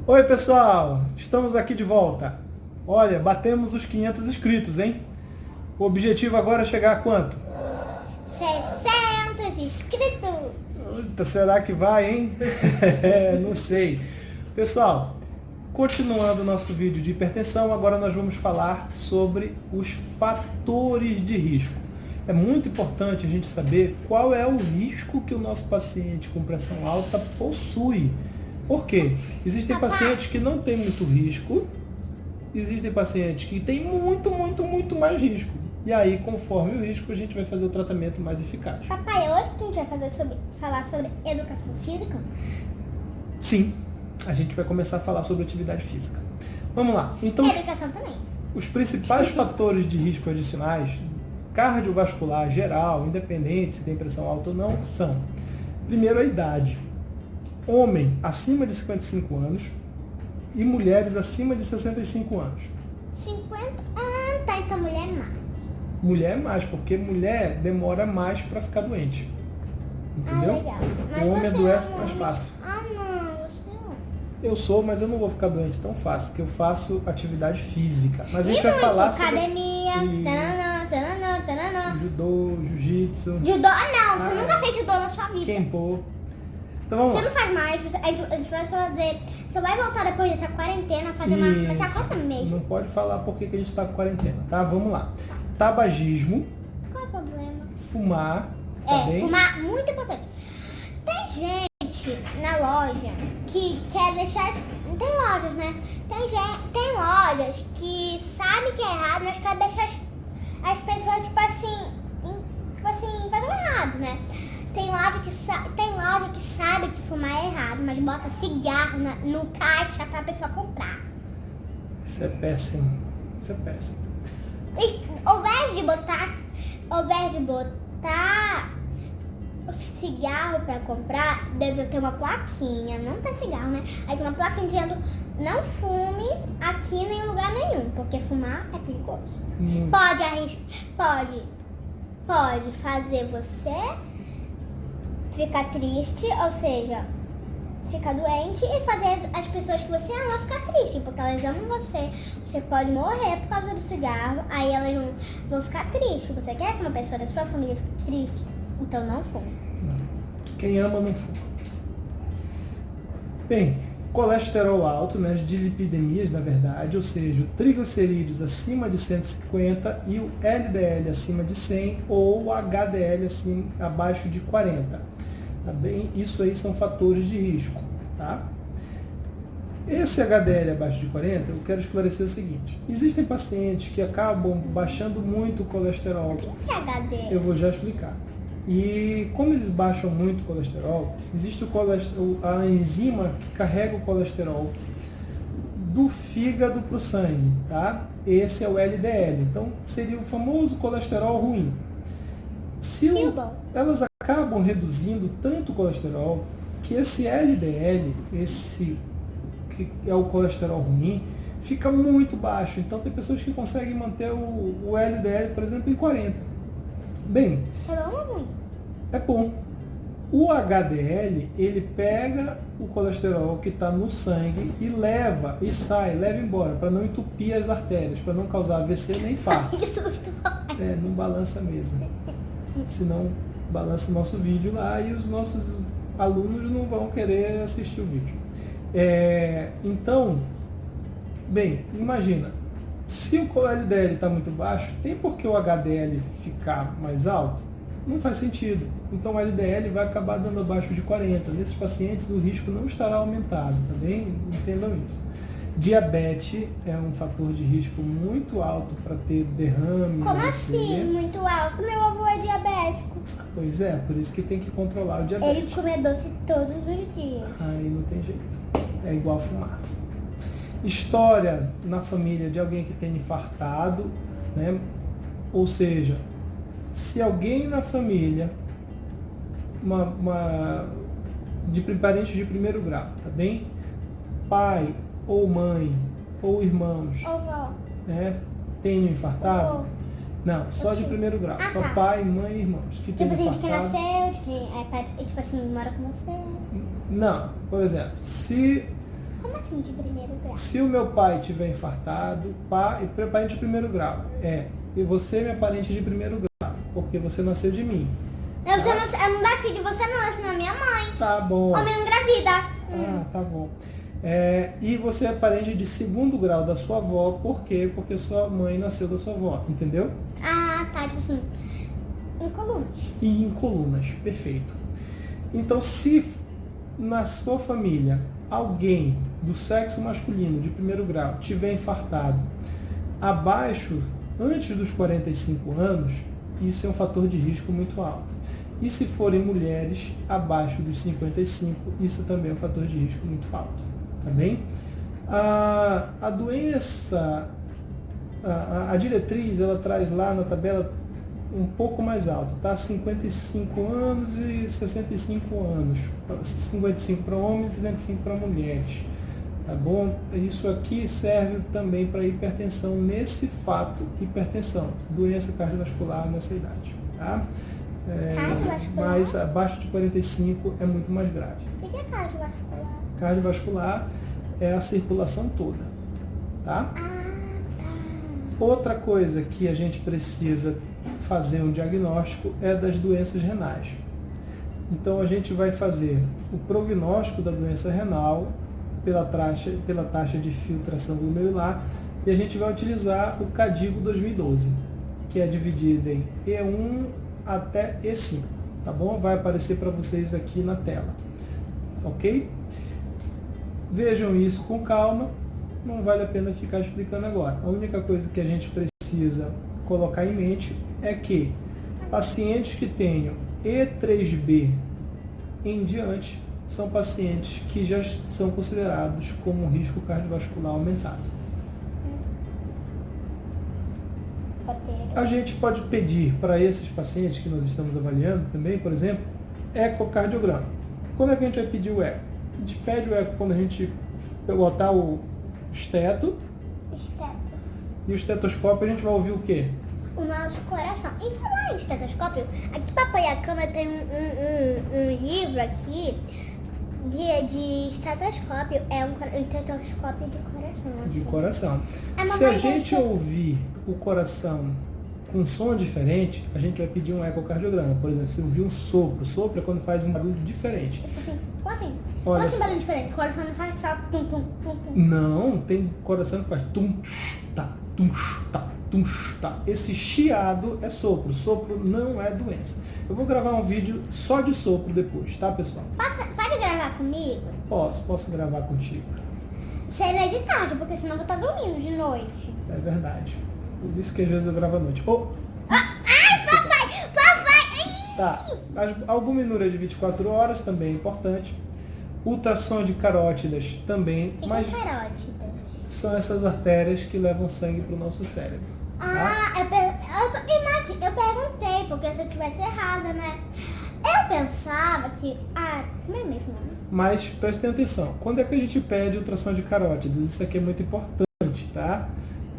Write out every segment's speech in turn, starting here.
Oi pessoal, estamos aqui de volta. Olha, batemos os 500 inscritos, hein? O objetivo agora é chegar a quanto? 600 inscritos! Eita, será que vai, hein? Não sei. Pessoal, continuando o nosso vídeo de hipertensão, agora nós vamos falar sobre os fatores de risco. É muito importante a gente saber qual é o risco que o nosso paciente com pressão alta possui. Por quê? Existem pacientes que não têm muito risco, existem pacientes que têm muito mais risco. E aí, conforme o risco, a gente vai fazer o tratamento mais eficaz. Papai, hoje que a gente vai falar sobre educação física? Sim, a gente vai começar a falar sobre atividade física. Vamos lá. Então, Educação também. os principais fatores de risco adicionais, cardiovascular geral, independente se tem pressão alta ou não, são: primeiro, a idade. Homem acima de 55 anos e mulheres acima de 65 anos. 50? Ah, tá, então mulher mais. Mulher mais, porque mulher demora mais para ficar doente. Entendeu? Ah, legal. Mas O homem você adoece é um mais homem. fácil. Ah, não, você não. Eu sou, mas eu não vou ficar doente tão fácil, porque eu faço atividade física. Mas a E gente vai muito, falar sobre academia, tananã. judô, jiu-jitsu, Judô? Ah, não, você nunca fez judô na sua vida. kenpo. Então vamos Você lá. não faz mais, a gente vai fazer. Você vai voltar depois dessa quarentena, fazer uma. Vai ser a quarta mesmo. Não pode falar por que a gente está com quarentena, tá? Vamos lá. Tabagismo, Qual é o problema? fumar, tá bem? Fumar, muito importante. Tem gente na loja que quer deixar. Tem lojas, né? Tem lojas que sabem que é errado, mas quer deixar as pessoas, tipo assim, fazendo errado, né? Tem loja que sabe que fumar é errado, mas bota cigarro no caixa pra pessoa comprar. Isso é péssimo. Isso é péssimo. Ao invés de botar cigarro pra comprar, deve ter uma plaquinha, não tem cigarro, né? Aí tem uma plaquinha dizendo: não fume aqui nem em lugar nenhum, porque fumar é perigoso. Pode fazer você ficar triste, ou seja, ficar doente, e fazer as pessoas que você ama ficar triste, porque elas amam você. Você pode morrer por causa do cigarro, aí elas vão ficar tristes. Você quer que uma pessoa da sua família fique triste? Então não fume. Não. Quem ama não fuma. Bem, colesterol alto, né, as dislipidemias, na verdade, ou seja, o triglicerídeos acima de 150 e o LDL acima de 100 ou o HDL abaixo de 40. Tá bem? Isso aí são fatores de risco, tá? Esse HDL abaixo de 40, eu quero esclarecer o seguinte: existem pacientes que acabam baixando muito o colesterol. O que é HDL? Eu vou já explicar. E como eles baixam muito o colesterol, existe a enzima que carrega o colesterol do fígado para o sangue, tá? Esse é o LDL. Então seria o famoso colesterol ruim. Elas acabam reduzindo tanto o colesterol que esse LDL, esse que é o colesterol ruim, fica muito baixo. Então tem pessoas que conseguem manter o LDL, por exemplo, em 40. Bem, Isso é bom ou ruim? é bom. O HDL, ele pega o colesterol que está no sangue e leva embora, para não entupir as artérias, para não causar AVC nem infarto. Que susto! Não balança a mesa. Senão balança o nosso vídeo lá e os nossos alunos não vão querer assistir o vídeo. Então, bem, imagina, se o LDL está muito baixo, tem por que o HDL ficar mais alto? Não faz sentido. Então o LDL vai acabar dando abaixo de 40. Nesses pacientes o risco não estará aumentado, tá bem? Entendam isso. Diabetes é um fator de risco muito alto para ter derrame. Como assim? Muito alto? Meu avô é diabético. Pois é, por isso que tem que controlar o diabetes. Ele come doce todos os dias. Aí não tem jeito. É igual fumar. História na família de alguém que tem infartado, né? Ou seja, se alguém na família, de parentes de primeiro grau, tá bem? Pai ou mãe ou irmãos, Ovó. né? Tenham infartado? Ovô. Não, só de primeiro grau. Ah, Só tá. pai, mãe e irmãos que tenham Tipo assim, de quem infartado. nasceu, de quem tipo assim, mora com você. Não, por exemplo, se Como assim de primeiro grau? Se o meu pai tiver infartado, parente de primeiro grau. E você é minha parente de primeiro grau, porque você nasceu de mim. Eu não nasci de você, não nasci na minha mãe. Tá bom. Homem engravida. Ah, tá bom. E você é parente de segundo grau da sua avó, por quê? Porque sua mãe nasceu da sua avó, entendeu? Ah, tá, tipo assim, em colunas. E em colunas, perfeito. Então, se na sua família alguém do sexo masculino de primeiro grau tiver infartado antes dos 45 anos, isso é um fator de risco muito alto. E se forem mulheres abaixo dos 55, isso também é um fator de risco muito alto. Tá bem? A doença, a diretriz, ela traz lá na tabela um pouco mais alto, tá? 55 anos e 65 anos. 55 para homens e 65 para mulheres. Tá bom? Isso aqui serve também para hipertensão nesse fato, hipertensão, doença cardiovascular nessa idade, tá? Cardiovascular? Mas abaixo de 45 é muito mais grave. O que é cardiovascular? Cardiovascular é a circulação toda, tá? Ah, tá. Outra coisa que a gente precisa fazer um diagnóstico é das doenças renais. Então a gente vai fazer o prognóstico da doença renal pela taxa de filtração glomerular e a gente vai utilizar o CADIGO 2012, que é dividido em E1 até E5, tá bom? Vai aparecer para vocês aqui na tela, ok? Vejam isso com calma, não vale a pena ficar explicando agora. A única coisa que a gente precisa colocar em mente é que pacientes que tenham E3B em diante são pacientes que já são considerados como um risco cardiovascular aumentado. A gente pode pedir para esses pacientes que nós estamos avaliando também, por exemplo, ecocardiograma. Quando é que a gente vai pedir o eco? A gente pede o eco quando a gente botar o esteto. E o estetoscópio a gente vai ouvir o quê? O nosso coração. E falar em estetoscópio, aqui papai a cama tem um livro aqui de estetoscópio. É um estetoscópio de coração. Assim. De coração. A Se a gente ouvir o coração com um som diferente, a gente vai pedir um ecocardiograma. Por exemplo, se ouvir um sopro. Sopro é quando faz um barulho diferente. Tipo assim, como assim? Olha, como assim barulho diferente? O coração não faz só tum, tum, tum, tum. Não, tem coração que faz tum, tá, tum, tá, tum, tá. Esse chiado é sopro. Sopro não é doença. Eu vou gravar um vídeo só de sopro depois, tá, pessoal? Pode gravar comigo? Posso gravar contigo. Se ele é de tarde, porque senão eu vou estar dormindo de noite. É verdade. Por isso que às vezes eu gravo à noite. Papai! Tá. A albuminúria de 24 horas também é importante. Ultrassom de carótidas também. E Mas que carótida? são essas artérias que levam sangue para o nosso cérebro. Tá? Eu perguntei, porque se eu tivesse errada, né? Eu pensava que... como é mesmo? Mas prestem atenção. Quando é que a gente pede ultrassom de carótidas? Isso aqui é muito importante, tá?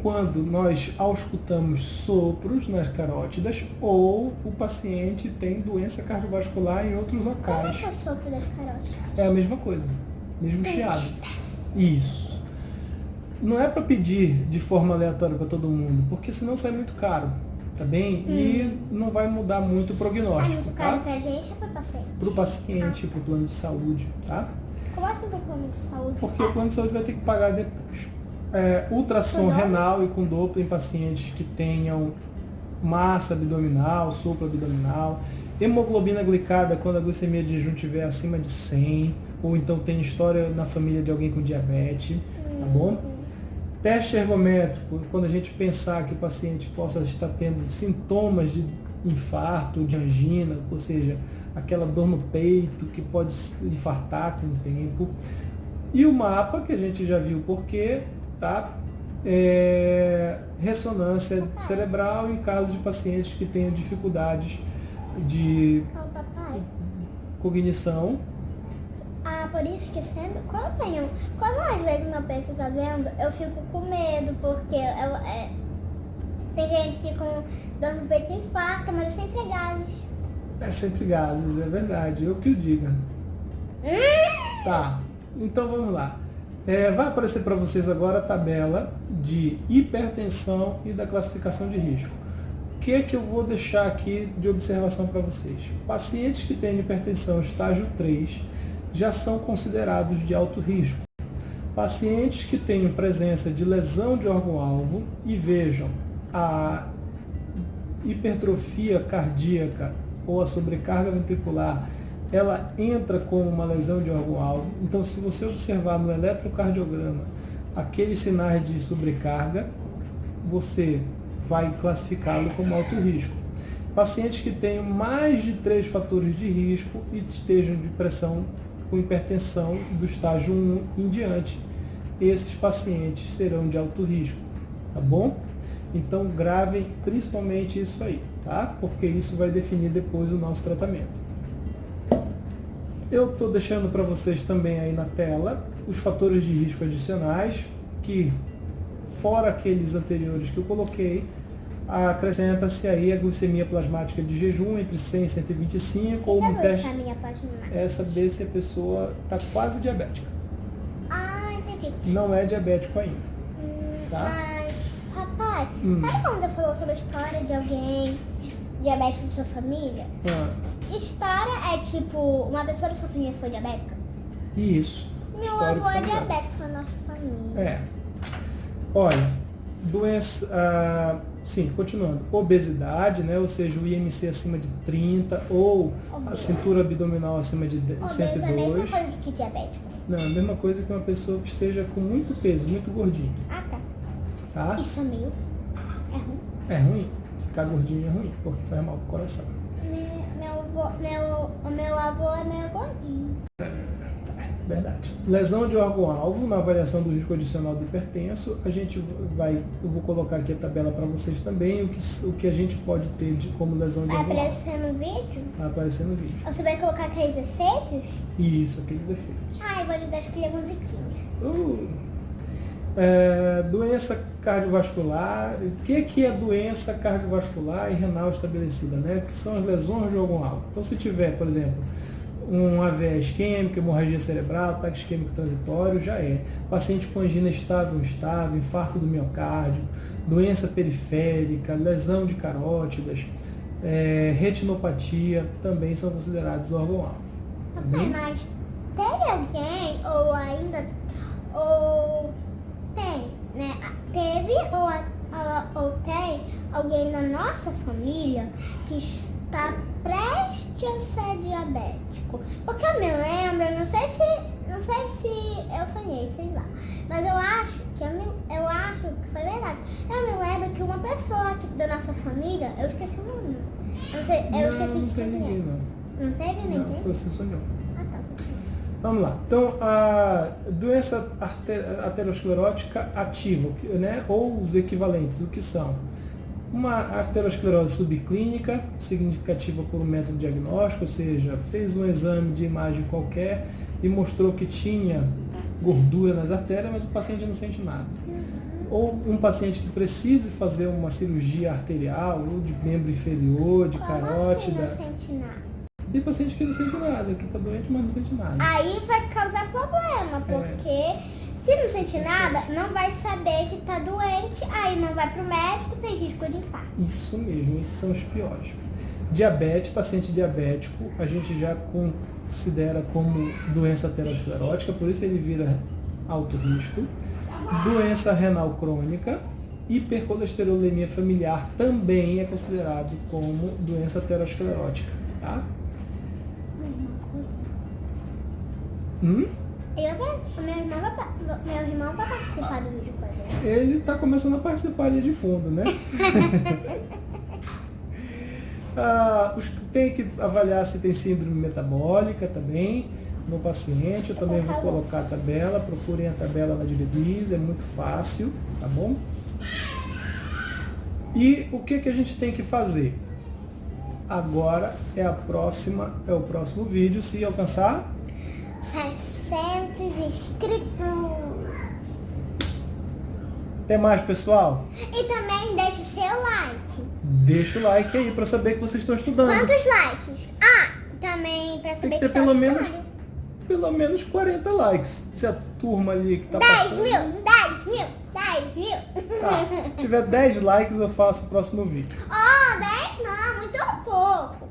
Quando nós auscultamos sopros nas carótidas ou o paciente tem doença cardiovascular em outros Como é locais. que é o sopro das carótidas? É a mesma coisa, mesmo chiado. Isso. Não é para pedir de forma aleatória para todo mundo, porque senão sai muito caro, tá bem? E não vai mudar muito o Sai prognóstico, muito caro tá? pra gente ou pra paciente? Para o paciente, para o plano de saúde, tá? Como assim pro plano de saúde? Porque o plano de saúde vai ter que pagar depois. Ultrassom renal e com Doppler em pacientes que tenham massa abdominal, sopro abdominal, hemoglobina glicada quando a glicemia de jejum estiver acima de 100, ou então tem história na família de alguém com diabetes, tá bom? Teste ergométrico, quando a gente pensar que o paciente possa estar tendo sintomas de infarto, de angina, ou seja, aquela dor no peito que pode infartar com o tempo. E o mapa, que a gente já viu por quê, tá? Ressonância cerebral em casos de pacientes que tenham dificuldades de Papai. cognição. Por isso que sempre, quando às vezes meu peito tá vendo, eu fico com medo, porque tem gente que com dor no peito infarta, mas é sempre gases. É sempre gases, é verdade, eu que o diga. Tá, então vamos lá. Vai aparecer para vocês agora a tabela de hipertensão e da classificação de risco. O que é que eu vou deixar aqui de observação para vocês? Pacientes que têm hipertensão estágio 3 já são considerados de alto risco. Pacientes que tenham presença de lesão de órgão-alvo e vejam a hipertrofia cardíaca ou a sobrecarga ventricular, ela entra como uma lesão de órgão-alvo. Então, se você observar no eletrocardiograma aqueles sinais de sobrecarga, você vai classificá-lo como alto risco. Pacientes que tenham mais de 3 fatores de risco e estejam de pressão com hipertensão do estágio 1 em diante, esses pacientes serão de alto risco, tá bom? Então gravem principalmente isso aí, tá? Porque isso vai definir depois o nosso tratamento. Eu estou deixando para vocês também aí na tela os fatores de risco adicionais, que fora aqueles anteriores que eu coloquei, acrescenta-se aí a glicemia plasmática de jejum entre 100 e 125, ou um teste. Essa saber se a pessoa está quase diabética. Ah, entendi. Não é diabético ainda. Tá? Mas, papai, sabe quando você falou sobre a história de alguém diabético da sua família? História é tipo, uma pessoa da sua família foi diabética? Isso. Meu avô é diabético na nossa família. Olha, doença, sim, continuando, obesidade, né? Ou seja, o IMC acima de 30 ou a cintura abdominal acima de 102. É a mesma coisa que diabético? Não, a mesma coisa que uma pessoa que esteja com muito peso, muito gordinho. Ah, tá. Tá? Isso é meio... é ruim? É ruim. Ficar gordinho é ruim, porque faz mal pro coração. Meu avô é meio gordinho. Verdade. Lesão de órgão-alvo, na avaliação do risco adicional do hipertenso, eu vou colocar aqui a tabela para vocês também, o que a gente pode ter como lesão de órgão-alvo. Vai aparecer no vídeo? Vai aparecer no vídeo. Você vai colocar aqueles efeitos? Isso, aqueles efeitos. Eu vou ajudar a escolher a musiquinha. Doença cardiovascular. O que é doença cardiovascular e renal estabelecida, né? Que são as lesões de órgão-alvo. Então, se tiver, por exemplo, um AVE isquêmico, hemorragia cerebral, ataque isquêmico transitório, já é. Paciente com angina estável, instável, infarto do miocárdio, doença periférica, lesão de carótidas, retinopatia, também são considerados órgão-alvo. Tá bem? Mas teve alguém, ou tem, né? Teve ou tem alguém na nossa família que está prestes a ser diabético? Porque eu me lembro, não sei se eu sonhei, sei lá, mas eu acho que foi verdade. Eu me lembro que uma pessoa da nossa família, eu esqueci o nome. Não tem ninguém, não. Não teve ninguém? Não, você sonhou. Ah, tá. Vamos lá. Então, a doença aterosclerótica ativa, né? Ou os equivalentes, o que são? Uma arteriosclerose subclínica, significativa por um método diagnóstico, ou seja, fez um exame de imagem qualquer e mostrou que tinha gordura nas artérias, mas o paciente não sente nada. Ou um paciente que precise fazer uma cirurgia arterial, ou de membro inferior, de carótida. Assim não sente nada? Tem paciente que não sente nada, que está doente, mas não sente nada. Aí vai causar problema, porque se não sente nada, não vai saber que está doente, aí não vai para o médico, tem risco de infarto. Isso mesmo, esses são os piores. Diabetes, paciente diabético, a gente já considera como doença aterosclerótica, por isso ele vira alto risco. Doença renal crônica, hipercolesterolemia familiar também é considerado como doença aterosclerótica, tá? Meu irmão vai participar do vídeo com a gente. Ele está começando a participar ali de fundo, né? Tem que avaliar se tem síndrome metabólica também no paciente. Eu também vou colocar a tabela. Procurem a tabela na diretriz, é muito fácil, tá bom? E o que a gente tem que fazer? Agora é o próximo vídeo, se alcançar 600 inscritos. Até mais, pessoal. E também deixa o seu like. Deixa o like aí para saber que vocês estão estudando. Quantos likes? Também para saber tem que ter pelo menos 40 likes. turma ali que tá 10 passando. mil, 10 mil, 10 mil. Tá, se tiver 10 likes eu faço o próximo vídeo, Oh, 10 não, muito pouco.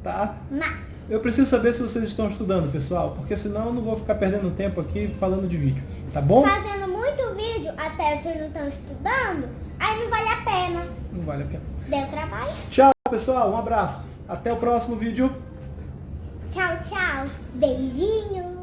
tá? Mas, Eu preciso saber se vocês estão estudando, pessoal, porque senão eu não vou ficar perdendo tempo aqui falando de vídeo, tá bom? fazendo muito vídeo, até vocês não estão estudando, aí não vale a pena. Não vale a pena. Deu trabalho? Tchau, pessoal, um abraço. Até o próximo vídeo. Tchau, tchau. Beijinho.